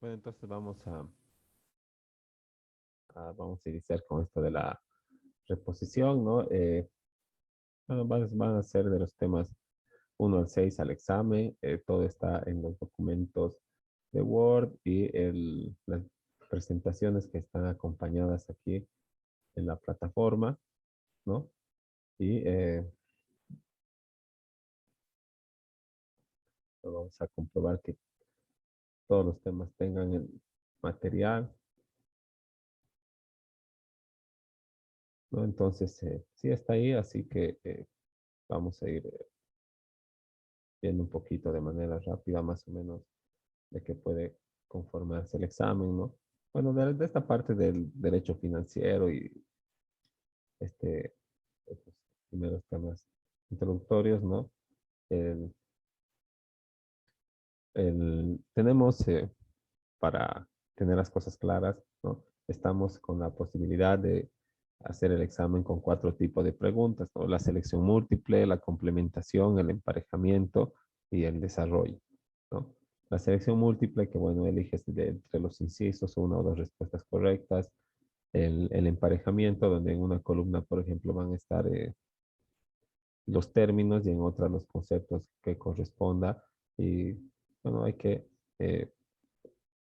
Bueno, entonces vamos a iniciar con esto de la reposición, ¿no? Bueno, van a ser de los temas 1 al 6 al examen. Todo está en los documentos de Word y las presentaciones que están acompañadas aquí en la plataforma, ¿no? Y vamos a comprobar que todos los temas tengan el material, ¿no? Entonces, sí está ahí, así que vamos a ir viendo un poquito de manera rápida, más o menos, de qué puede conformarse el examen, ¿no? Bueno, de esta parte del derecho financiero y este, estos primeros temas introductorios, ¿no? El, tenemos, para tener las cosas claras, ¿no? Estamos con la posibilidad de hacer el examen con 4 tipos de preguntas, ¿no? La selección múltiple, la complementación, el emparejamiento y el desarrollo, ¿no? La selección múltiple, que bueno, eliges entre los incisos 1 o 2 respuestas correctas. El emparejamiento, donde en una columna, por ejemplo, van a estar los términos y en otra los conceptos que corresponda. Y bueno, eh,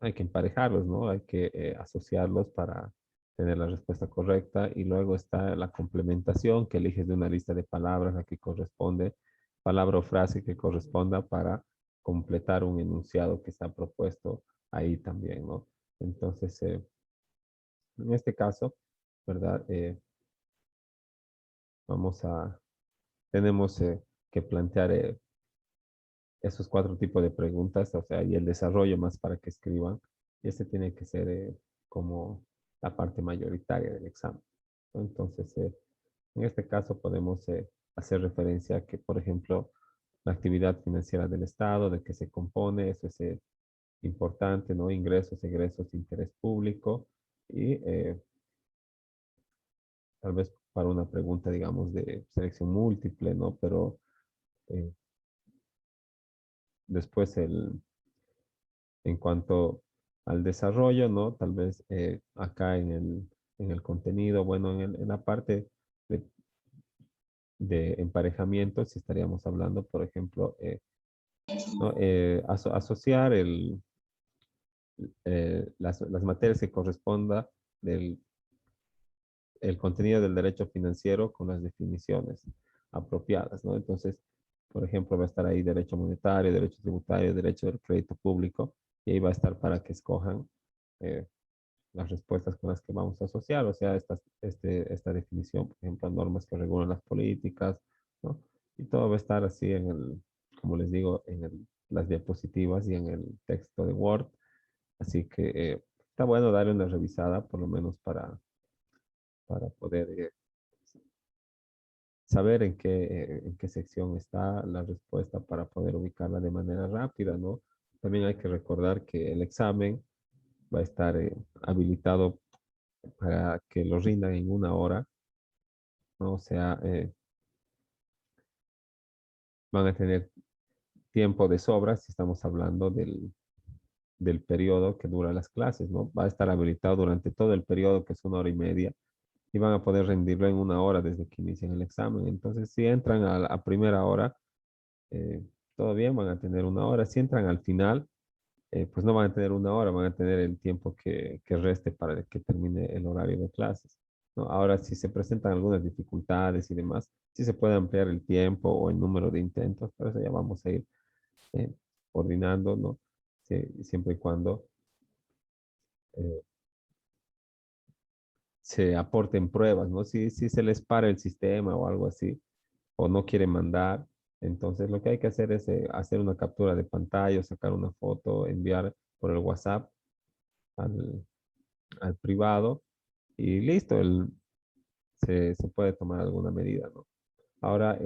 hay que emparejarlos, ¿no? Hay que asociarlos para tener la respuesta correcta. Y luego está la complementación, que eliges de una lista de palabras a que corresponde, palabra o frase que corresponda para completar un enunciado que está propuesto ahí también, ¿no? Entonces, en este caso, ¿verdad? Vamos a, tenemos que plantear esos 4 tipos de preguntas, o sea, y el desarrollo más para que escriban. Y ese tiene que ser como la parte mayoritaria del examen, ¿no? Entonces, en este caso podemos hacer referencia a que, por ejemplo, la actividad financiera del Estado, de qué se compone, eso es importante, ¿no? Ingresos, egresos, interés público y tal vez para una pregunta, digamos, de selección múltiple, ¿no? Pero eh, después en cuanto al desarrollo, ¿no? Tal vez acá en el contenido, bueno, en la parte de, de emparejamiento, si estaríamos hablando, por ejemplo, ¿no? Asociar las materias que corresponda del el contenido del derecho financiero con las definiciones apropiadas, ¿no? Entonces, por ejemplo, va a estar ahí derecho monetario, derecho tributario, derecho del crédito público, y ahí va a estar para que escojan eh, las respuestas con las que vamos a asociar, o sea, esta definición, por ejemplo, normas que regulan las políticas, ¿no? Y todo va a estar así como les digo, las diapositivas y en el texto de Word. Así que está bueno darle una revisada, por lo menos para poder saber en qué sección está la respuesta para poder ubicarla de manera rápida, ¿no? También hay que recordar que el examen va a estar habilitado para que lo rindan en 1 hora, ¿no? O sea, van a tener tiempo de sobra si estamos hablando del periodo que dura las clases, ¿no? Va a estar habilitado durante todo el periodo, que es 1 hora y media, y van a poder rendirlo en 1 hora desde que inician el examen. Entonces, si entran a primera hora, eh, todo bien, van a tener 1 hora. Si entran al final, pues no van a tener 1 hora, van a tener el tiempo que reste para que termine el horario de clases, ¿no? Ahora, si se presentan algunas dificultades y demás, sí se puede ampliar el tiempo o el número de intentos, pero eso ya vamos a ir eh, coordinando, ¿no? Siempre y cuando eh, se aporten pruebas, ¿no? Si se les para el sistema o algo así, o no quieren mandar, entonces lo que hay que hacer es hacer una captura de pantalla, sacar una foto, enviar por el WhatsApp al, al privado y listo, se puede tomar alguna medida, ¿no? Ahora,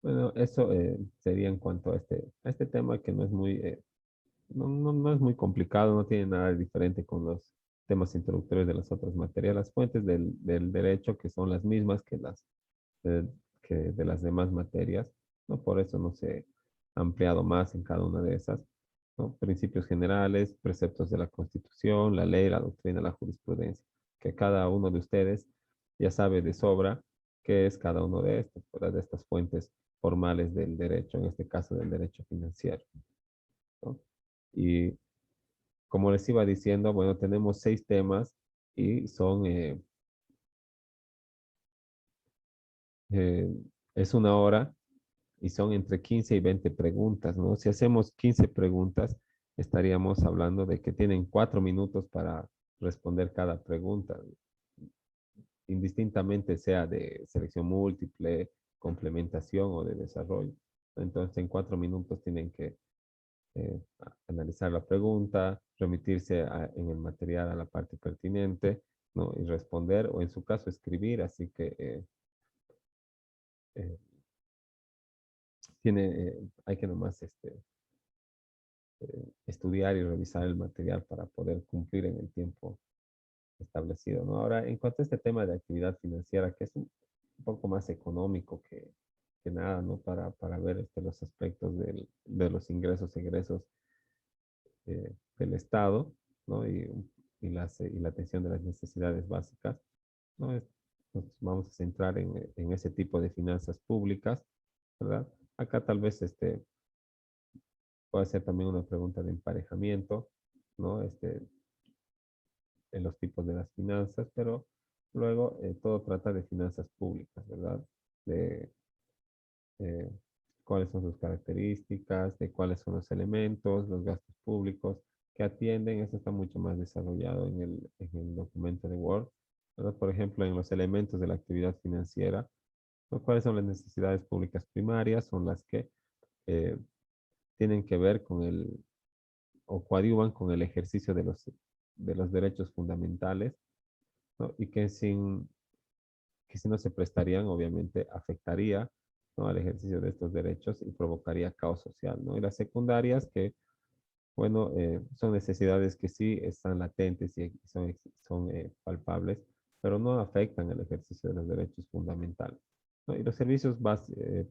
bueno, eso sería en cuanto a este tema que no es no es muy complicado, no tiene nada de diferente con los temas introductorios de las otras materias. Las fuentes del derecho, que son las mismas de, que de las demás materias, ¿no? Por eso no se ha ampliado más en cada una de esas. ¿no? Principios generales, preceptos de la Constitución, la ley, la doctrina, la jurisprudencia, que cada uno de ustedes ya sabe de sobra qué es cada uno de estos, ¿verdad? De estas fuentes formales del derecho, en este caso del derecho financiero, ¿no? Y como les iba diciendo, bueno, tenemos 6 temas y son, eh, es una hora y son entre 15 y 20 preguntas, ¿no? Si hacemos 15 preguntas, estaríamos hablando de que tienen 4 minutos para responder cada pregunta, indistintamente sea de selección múltiple, complementación o de desarrollo. Entonces, en 4 minutos tienen que analizar la pregunta, remitirse en el material a la parte pertinente, ¿no? Y responder, o en su caso escribir, así que eh, hay que nomás estudiar y revisar el material para poder cumplir en el tiempo establecido, ¿no? Ahora, en cuanto a este tema de actividad financiera, que es un poco más económico que nada, ¿no? Para ver los aspectos de los ingresos, egresos del Estado, ¿no? Y la atención de las necesidades básicas, ¿no? Nos vamos a centrar en ese tipo de finanzas públicas, ¿verdad? Acá tal vez puede ser también una pregunta de emparejamiento, ¿no? En los tipos de las finanzas, pero luego todo trata de finanzas públicas, ¿verdad? De eh, cuáles son sus características, de cuáles son los elementos, los gastos públicos que atienden. Eso está mucho más desarrollado en el documento de Word, ¿verdad? Por ejemplo, en los elementos de la actividad financiera, ¿no? ¿Cuáles son las necesidades públicas primarias? Son las que eh, tienen que ver con o coadyuvan con el ejercicio de los derechos fundamentales, ¿no? Y que si no se prestarían, obviamente afectaría, ¿no? Al ejercicio de estos derechos y provocaría caos social, ¿no? Y las secundarias que, bueno, son necesidades que sí están latentes y son palpables, pero no afectan el ejercicio de los derechos fundamentales, ¿no? Y los servicios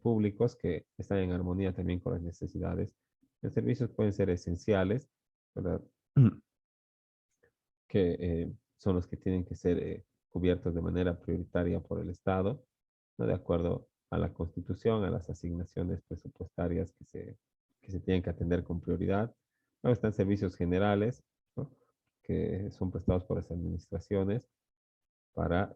públicos que están en armonía también con las necesidades. Los servicios pueden ser esenciales, ¿verdad? Que son los que tienen que ser cubiertos de manera prioritaria por el Estado, ¿no? De acuerdo a la Constitución, a las asignaciones presupuestarias que se tienen que atender con prioridad. Luego están servicios generales, ¿no? Que son prestados por las administraciones para,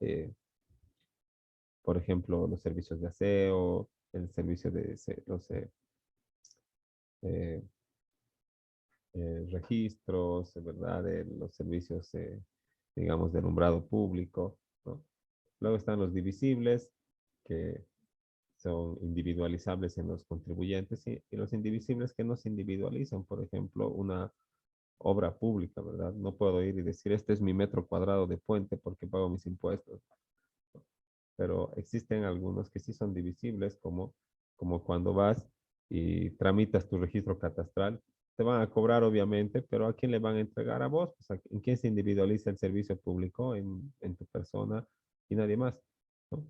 por ejemplo, los servicios de aseo, el servicio de los eh, registros, ¿verdad? De los servicios, digamos, de alumbrado público, ¿no? Luego están los divisibles, que son individualizables en los contribuyentes y los indivisibles que no se individualizan. Por ejemplo, una obra pública, ¿verdad? No puedo ir y decir, este es mi metro cuadrado de puente porque pago mis impuestos. Pero existen algunos que sí son divisibles, como cuando vas y tramitas tu registro catastral. Te van a cobrar, obviamente, pero ¿a quién le van a entregar? A vos. Pues, ¿en quién se individualiza el servicio público? En tu persona y nadie más, ¿no?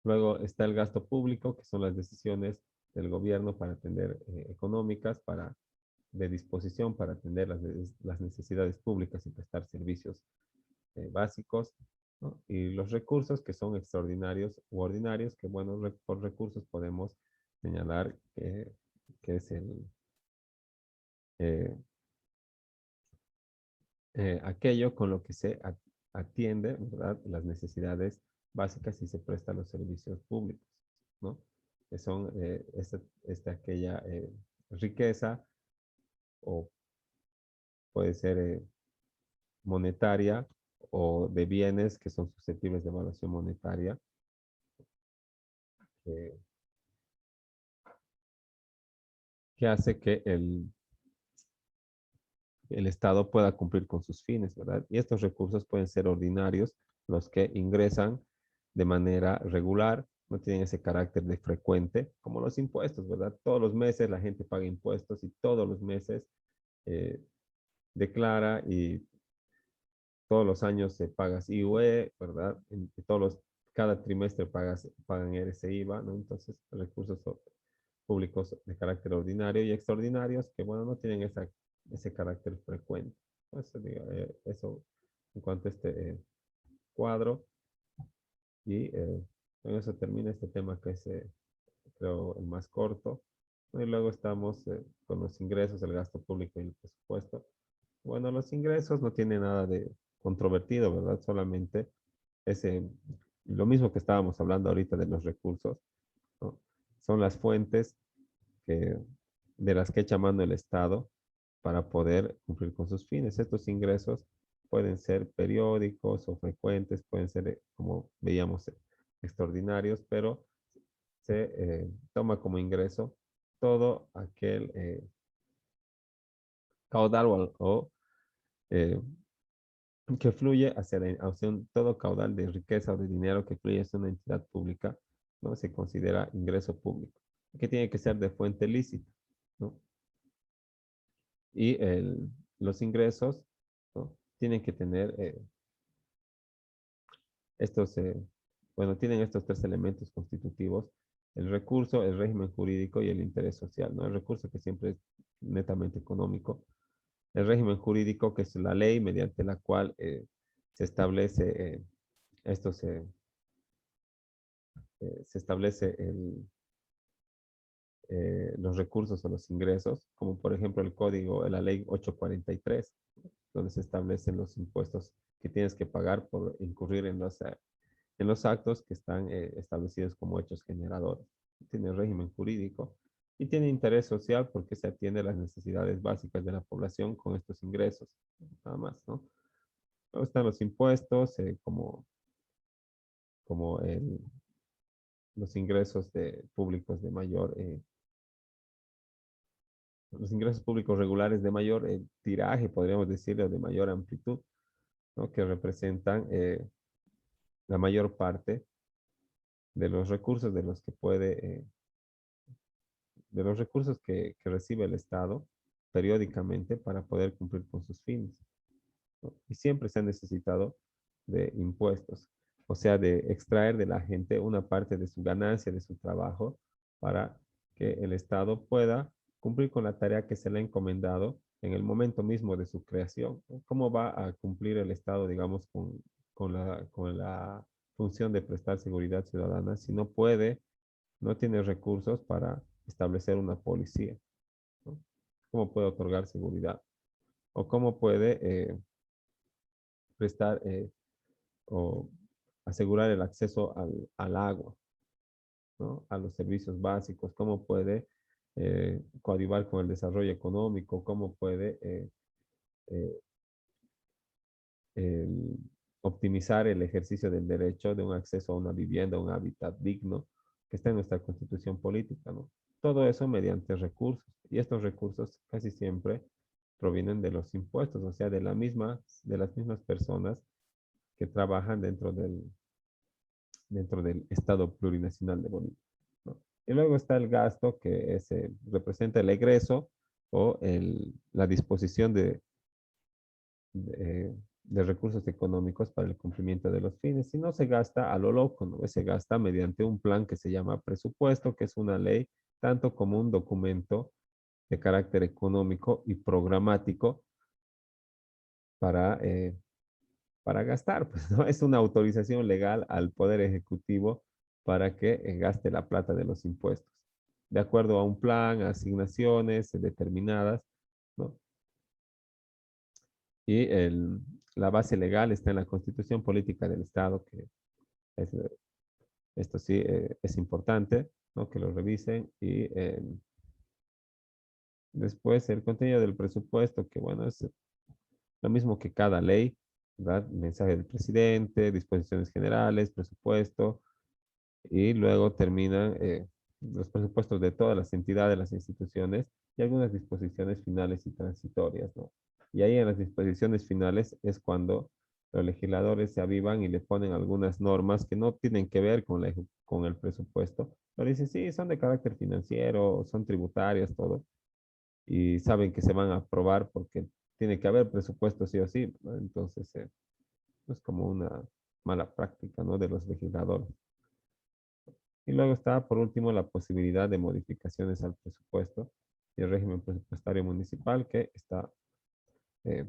Luego está el gasto público, que son las decisiones del gobierno para atender económicas, de disposición para atender las necesidades públicas y prestar servicios básicos, ¿no? Y los recursos que son extraordinarios u ordinarios, que bueno, por recursos podemos señalar que es eh, aquello con lo que se atiende, ¿verdad? Las necesidades básicas y se prestan los servicios públicos, ¿no? Que son aquella riqueza o puede ser monetaria o de bienes que son susceptibles de evaluación monetaria, eh, que hace que el Estado pueda cumplir con sus fines, ¿verdad? Y estos recursos pueden ser ordinarios, los que ingresan de manera regular, no tienen ese carácter de frecuente, como los impuestos, ¿verdad? Todos los meses la gente paga impuestos y todos los meses eh, declara y todos los años se pagas IUE, ¿verdad? Cada trimestre pagan ese IVA, ¿no? Entonces, recursos públicos de carácter ordinario y extraordinarios que, bueno, no tienen ese carácter frecuente. Eso, eso en cuanto a este cuadro. Y con eso termina este tema que es, creo, el más corto. Y luego estamos con los ingresos, el gasto público y el presupuesto. Bueno, los ingresos no tienen nada de controvertido, ¿verdad? Solamente es lo mismo que estábamos hablando ahorita de los recursos, ¿no? Son las fuentes que, de las que echa mano el Estado para poder cumplir con sus fines. Estos ingresos pueden ser periódicos o frecuentes, pueden ser, como veíamos, extraordinarios, pero se toma como ingreso todo aquel caudal eh, que fluye todo caudal de riqueza o de dinero que fluye hacia una entidad pública, ¿no? Se considera ingreso público, que tiene que ser de fuente lícita, ¿no? Y los ingresos, ¿no? Tienen que tener estos, bueno, tienen estos tres elementos constitutivos: el recurso, el régimen jurídico y el interés social, ¿no? El recurso, que siempre es netamente económico; el régimen jurídico, que es la ley mediante la cual se establece estos, se establece los recursos o los ingresos, como por ejemplo el código, la ley 843, donde se establecen los impuestos que tienes que pagar por incurrir en los actos que están establecidos como hechos generadores. Tiene régimen jurídico y tiene interés social porque se atiende a las necesidades básicas de la población con estos ingresos, nada más, ¿no? Luego están los impuestos, como los ingresos públicos de mayor, los ingresos públicos regulares de mayor tiraje, podríamos decirlo, de mayor amplitud, ¿no? Que representan la mayor parte de los recursos de los recursos que recibe el Estado periódicamente para poder cumplir con sus fines, ¿no? Y siempre se ha necesitado de impuestos, o sea, de extraer de la gente una parte de su ganancia, de su trabajo, para que el Estado pueda cumplir con la tarea que se le ha encomendado en el momento mismo de su creación, ¿no? ¿Cómo va a cumplir el Estado, digamos, con la función de prestar seguridad ciudadana si no puede, no tiene recursos para establecer una policía, ¿no? ¿Cómo puede otorgar seguridad? ¿O cómo puede prestar o asegurar el acceso al agua, ¿no? A los servicios básicos? ¿Cómo puede coadyuvar con el desarrollo económico? ¿Cómo puede eh, el optimizar el ejercicio del derecho de un acceso a una vivienda, un hábitat digno, que está en nuestra constitución política, ¿no? Todo eso mediante recursos. Y estos recursos casi siempre provienen de los impuestos, o sea, de las mismas personas que trabajan dentro del Estado plurinacional de Bolivia, ¿no? Y luego está el gasto, que representa el egreso o la disposición de recursos económicos para el cumplimiento de los fines. Si no se gasta a lo loco, ¿no? Se gasta mediante un plan que se llama presupuesto, que es una ley, tanto como un documento de carácter económico y programático para, eh, para gastar, pues, ¿no? Es una autorización legal al Poder Ejecutivo para que gaste la plata de los impuestos, de acuerdo a un plan, asignaciones determinadas, ¿no? Y la base legal está en la Constitución Política del Estado, que es, esto sí es importante, ¿no? Que lo revisen. Y después el contenido del presupuesto, que bueno, es lo mismo que cada ley, ¿verdad? Mensaje del presidente, disposiciones generales, presupuesto, y luego terminan los presupuestos de todas las entidades, las instituciones, y algunas disposiciones finales y transitorias, ¿no? Y ahí en las disposiciones finales es cuando los legisladores se avivan y le ponen algunas normas que no tienen que ver con el presupuesto, pero dicen, sí, son de carácter financiero, son tributarias, todo, y saben que se van a aprobar porque tiene que haber presupuesto sí o sí, ¿no? Entonces, es como una mala práctica, ¿no? De los legisladores. Y luego está, por último, la posibilidad de modificaciones al presupuesto y el régimen presupuestario municipal que está eh,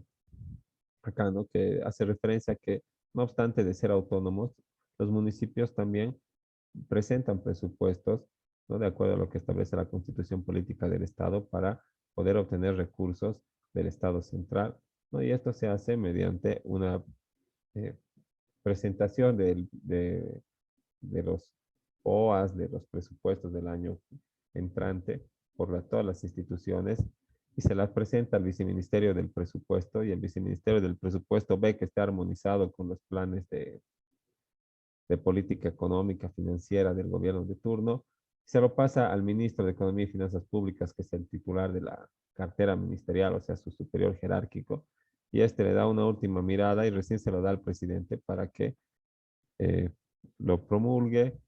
acá, ¿no? Que hace referencia a que, no obstante de ser autónomos, los municipios también presentan presupuestos, ¿no? De acuerdo a lo que establece la Constitución Política del Estado para poder obtener recursos del Estado central, ¿no? Y esto se hace mediante una eh, presentación de los OAS, de los presupuestos del año entrante por todas las instituciones y se las presenta al viceministerio del presupuesto y el viceministerio del presupuesto ve que está armonizado con los planes de política económica financiera del gobierno de turno. Se lo pasa al ministro de Economía y Finanzas Públicas, que es el titular de la cartera ministerial, o sea, su superior jerárquico, y este le da una última mirada y recién se lo da al presidente para que eh, lo promulgue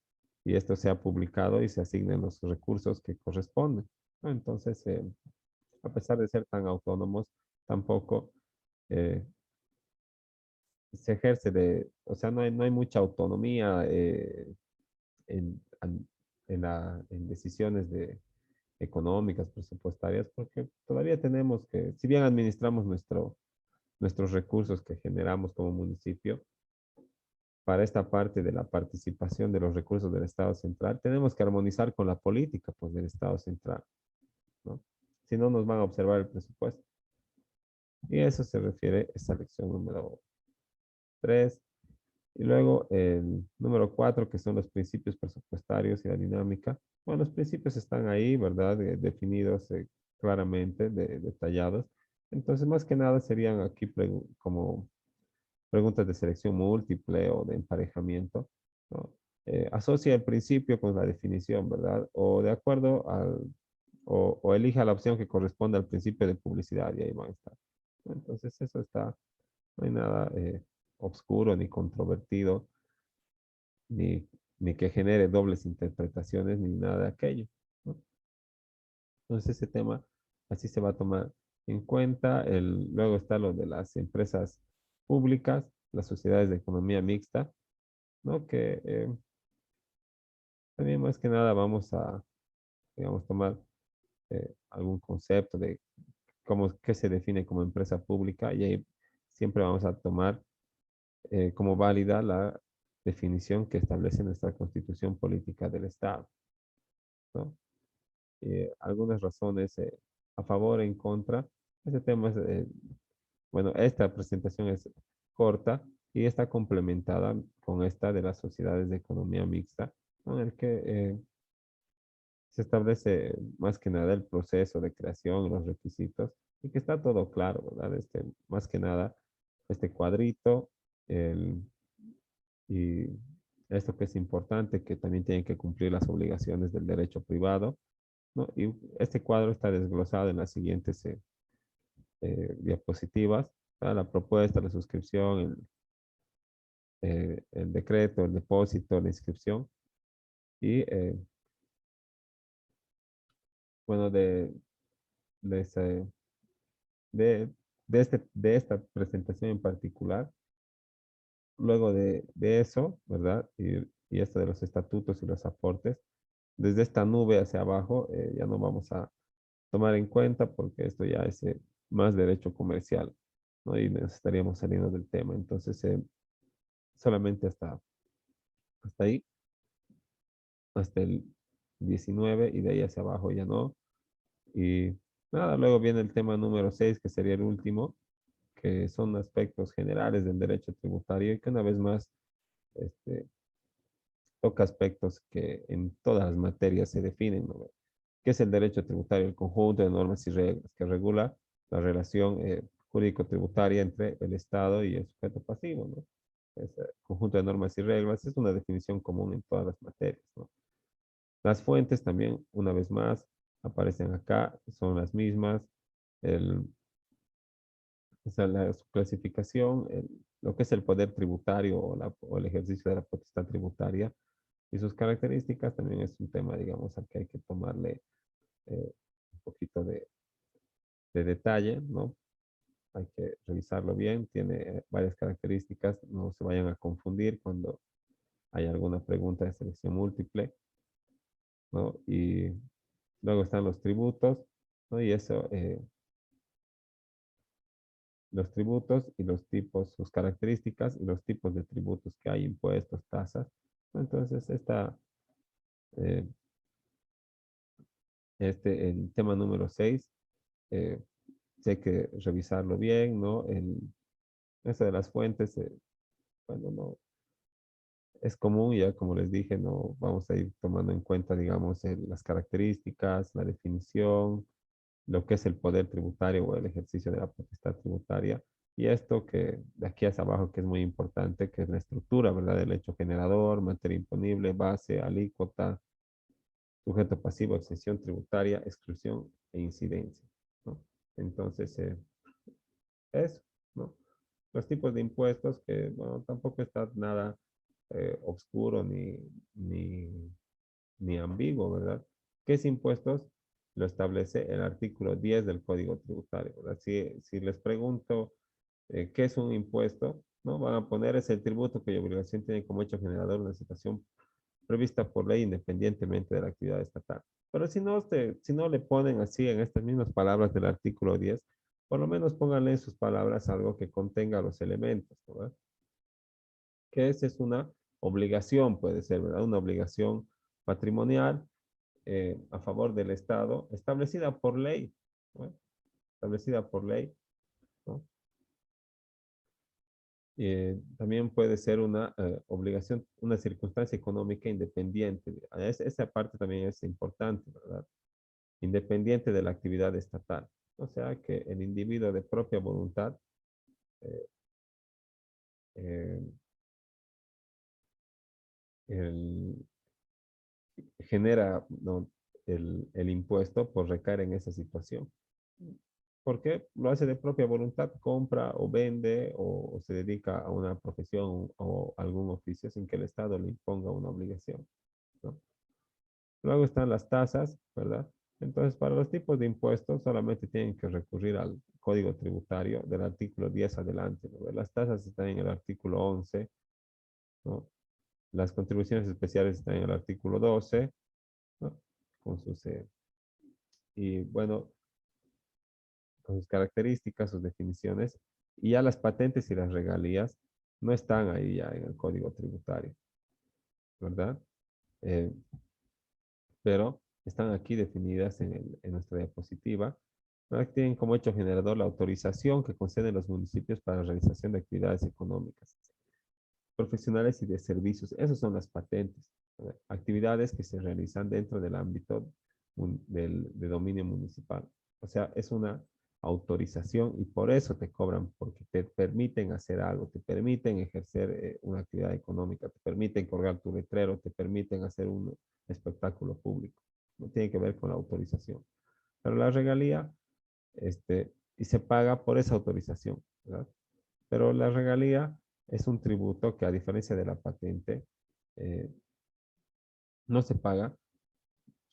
y esto sea publicado y se asignen los recursos que corresponden, ¿no? Entonces, a pesar de ser tan autónomos, tampoco eh, se ejerce o sea, no hay mucha autonomía en, en decisiones económicas, presupuestarias, porque todavía tenemos que, si bien administramos nuestros recursos que generamos como municipio, para esta parte de la participación de los recursos del Estado central, tenemos que armonizar con la política pues, del Estado central, ¿no? Si no, nos van a observar el presupuesto. Y a eso se refiere esta lección número 3. Y luego el número 4, que son los principios presupuestarios y la dinámica. Bueno, los principios están ahí, ¿verdad? Definidos claramente, detallados. Entonces, más que nada serían aquí como preguntas de selección múltiple o de emparejamiento, ¿no? Asocia el principio con la definición, ¿verdad? O de acuerdo o elija la opción que corresponde al principio de publicidad y ahí van a estar, ¿no? Entonces eso está, no hay nada obscuro ni controvertido, ni, ni que genere dobles interpretaciones, ni nada de aquello, ¿no? Entonces ese tema así se va a tomar en cuenta. Luego está lo de las empresas públicas, las sociedades de economía mixta, ¿no? Que también más que nada vamos a, digamos, tomar algún concepto de qué se define como empresa pública y ahí siempre vamos a tomar como válida la definición que establece nuestra Constitución Política del Estado, ¿no? Algunas razones a favor e en contra. Este tema es, bueno, esta presentación es corta y está complementada con esta de las sociedades de economía mixta, ¿no? En el que se establece más que nada el proceso de creación, los requisitos, y que está todo claro, ¿verdad? Más que nada, este cuadrito, el, y esto que es importante, que también tienen que cumplir las obligaciones del derecho privado, ¿no? Y este cuadro está desglosado en las siguientes diapositivas, ¿verdad? La propuesta, la suscripción, el decreto, el depósito, la inscripción, y bueno, de, ese- de esta presentación en particular. Luego de eso, ¿verdad? Y esto de los estatutos y los aportes, desde esta nube hacia abajo ya no vamos a tomar en cuenta porque esto ya es más derecho comercial, ¿no? Y nos estaríamos saliendo del tema. Entonces, solamente hasta ahí, hasta el 19 y de ahí hacia abajo ya no. Y nada, luego viene el tema número 6 que sería el último, que son aspectos generales del derecho tributario y que una vez más este, toca aspectos que en todas las materias se definen, ¿no? ¿Qué es el derecho tributario? El conjunto de normas y reglas que regula la relación jurídico-tributaria entre el Estado y el sujeto pasivo, ¿no? Ese conjunto de normas y reglas es una definición común en todas las materias, ¿no? Las fuentes también, una vez más, aparecen acá, son las mismas. El, o sea, su clasificación, lo que es el poder tributario o el ejercicio de la potestad tributaria y sus características también es un tema, digamos, al que hay que tomarle un poquito de detalle, ¿no? Hay que revisarlo bien, tiene varias características, no se vayan a confundir cuando hay alguna pregunta de selección múltiple. ¿no? Y luego están los tributos, ¿no? Y eso, los tributos y los tipos, sus características y los tipos de tributos que hay, impuestos, tasas, ¿no? Entonces, eh, el tema número 6, sí hay que revisarlo bien, ¿no? Eso de las fuentes, bueno, no, es común, ya como les dije, no vamos a ir tomando en cuenta, digamos, las características, la definición, lo que es el poder tributario o el ejercicio de la potestad tributaria. Y esto que de aquí hacia abajo, que es muy importante, que es la estructura, ¿verdad? Del hecho generador, materia imponible, base, alícuota, sujeto pasivo, exención tributaria, exclusión e incidencia, ¿no? Entonces, eso, ¿no? Los tipos de impuestos que, bueno, tampoco está nada oscuro ni ambiguo, ¿verdad? ¿Qué es impuestos? Lo establece el artículo 10 del Código Tributario, ¿verdad? Si les pregunto qué es un impuesto, ¿no? Van a poner es el tributo cuya obligación tiene como hecho generador una situación prevista por ley independientemente de la actividad estatal. Pero si no le ponen así en estas mismas palabras del artículo 10, por lo menos pónganle en sus palabras algo que contenga los elementos, ¿verdad? Que esa es una obligación, puede ser, ¿verdad? Una obligación patrimonial a favor del Estado establecida por ley, ¿no? Establecida por ley, ¿no? También puede ser una obligación, una circunstancia económica independiente. Esa parte también es importante, ¿verdad? Independiente de la actividad estatal. O sea que el individuo de propia voluntad eh, eh, el- genera, ¿no? el impuesto por recaer en esa situación. ¿Por qué? Lo hace de propia voluntad, compra o vende o se dedica a una profesión o algún oficio sin que el Estado le imponga una obligación, ¿no? Luego están las tasas, ¿verdad? Entonces, para los tipos de impuestos solamente tienen que recurrir al Código Tributario del artículo 10 adelante, ¿no? Las tasas están en el artículo 11, ¿no? Las contribuciones especiales están en el artículo 12, ¿no? Con sus, y bueno, con sus características, sus definiciones, y ya las patentes y las regalías no están ahí ya en el Código Tributario, ¿verdad? Eh, pero están aquí definidas en nuestra diapositiva, ¿verdad? Tienen como hecho generador la autorización que conceden los municipios para la realización de actividades económicas, profesionales y de servicios. Esas son las patentes, ¿verdad? Actividades que se realizan dentro del ámbito de dominio municipal. O sea, es una autorización y por eso te cobran, porque te permiten hacer algo, te permiten ejercer una actividad económica, te permiten colgar tu letrero, te permiten hacer un espectáculo público. No tiene que ver con la autorización. Pero la regalía, y se paga por esa autorización, ¿verdad? Pero la regalía es un tributo que a diferencia de la patente, eh, no se paga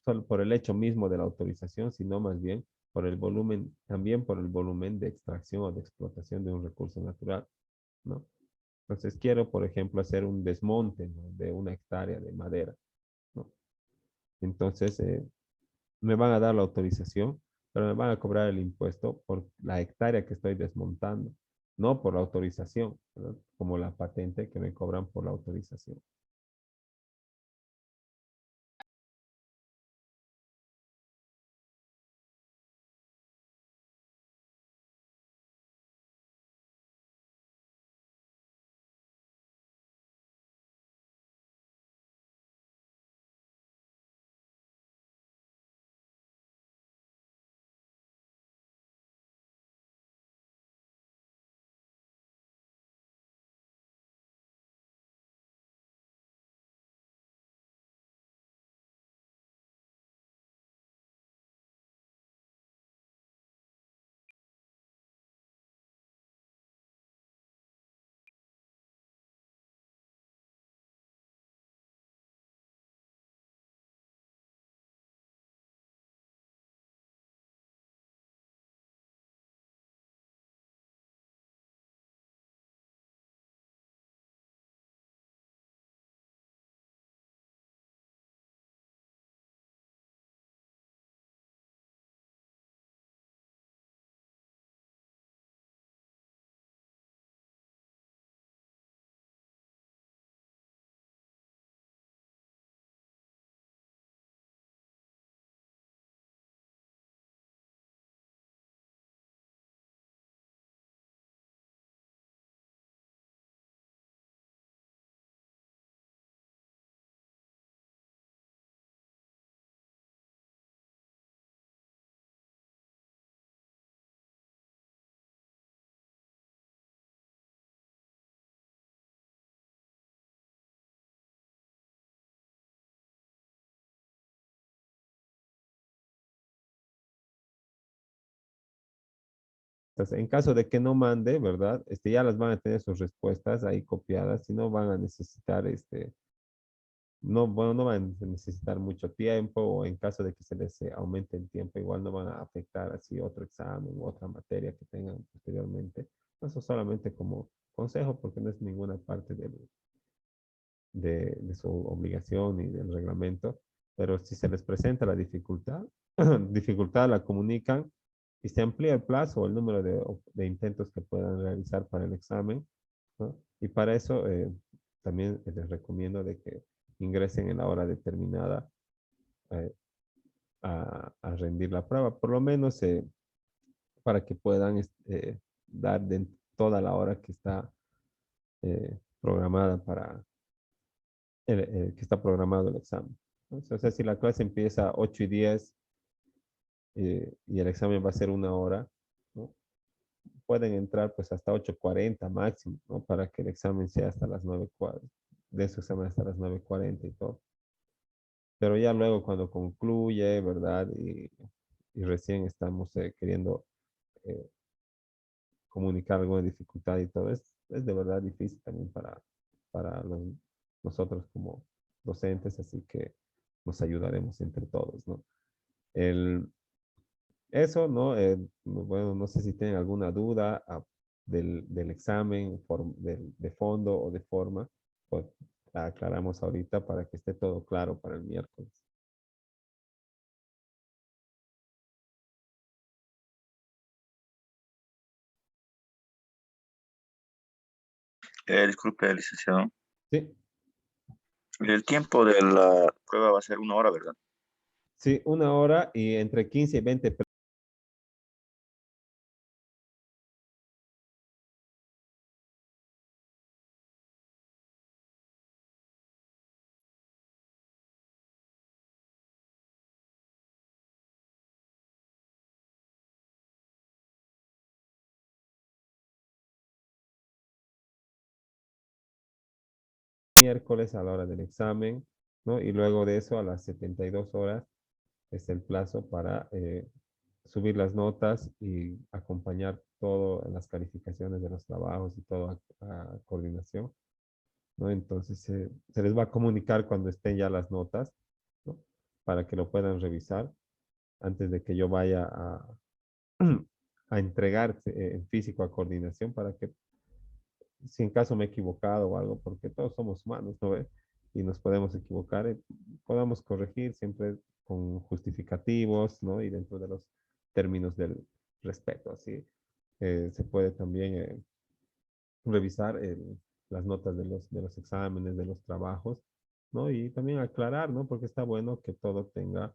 solo por el hecho mismo de la autorización, sino más bien por el volumen, también por el volumen de extracción o de explotación de un recurso natural, ¿no? Entonces quiero, por ejemplo, hacer un desmonte, ¿no? De una hectárea de madera, ¿no? Entonces me van a dar la autorización, pero me van a cobrar el impuesto por la hectárea que estoy desmontando, no por la autorización, ¿verdad? Como la patente que me cobran por la autorización. Entonces, en caso de que no mande, ¿verdad? Ya las van a tener sus respuestas ahí copiadas y no van a necesitar, no, bueno, no van a necesitar mucho tiempo o en caso de que se les aumente el tiempo, igual no van a afectar así otro examen u otra materia que tengan posteriormente. Eso solamente como consejo porque no es ninguna parte de su obligación y del reglamento, pero si se les presenta la dificultad, dificultad la comunican y se amplía el plazo o el número de intentos que puedan realizar para el examen, ¿no? Y para eso también les recomiendo de que ingresen en la hora determinada eh, a rendir la prueba, por lo menos para que puedan dar de toda la hora que está programada que está programado el examen, ¿no? O sea, si la clase empieza 8:10 y el examen va a ser 1 hora, ¿no? Pueden entrar pues hasta 8:40 máximo, ¿no? Para que el examen sea hasta las 9:40, de su examen hasta las 9:40 y todo. Pero ya luego cuando concluye, ¿verdad? Y recién estamos queriendo eh, comunicar alguna dificultad y todo, es de verdad difícil también para nosotros como docentes, así que nos ayudaremos entre todos, ¿no? El, Eso, ¿no? Bueno, no sé si tienen alguna duda del examen de fondo o de forma, pues la aclaramos ahorita para que esté todo claro para el miércoles. Disculpe, licenciado. Sí, El tiempo de la prueba va a ser 1 hora, ¿verdad? sí, 1 hora y entre 15 y 20 miércoles a la hora del examen, ¿no? Y luego de eso a las 72 horas es el plazo para subir las notas y acompañar todo en las calificaciones de los trabajos y todo a coordinación, ¿no? Entonces se les va a comunicar cuando estén ya las notas, ¿no? Para que lo puedan revisar antes de que yo vaya a entregar en físico a coordinación para que si en caso me he equivocado o algo, porque todos somos humanos, ¿no ve? Y nos podemos equivocar, podamos corregir siempre con justificativos, ¿no? Y dentro de los términos del respeto, así. Se puede también revisar las notas de los exámenes, de los trabajos, ¿no? Y también aclarar, ¿no? Porque está bueno que todo tenga...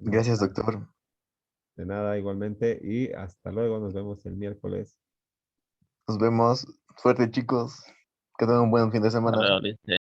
Gracias, doctor. De nada, igualmente, y hasta luego, nos vemos el miércoles. Nos vemos. Suerte, chicos. Que tengan un buen fin de semana. Vale, vale.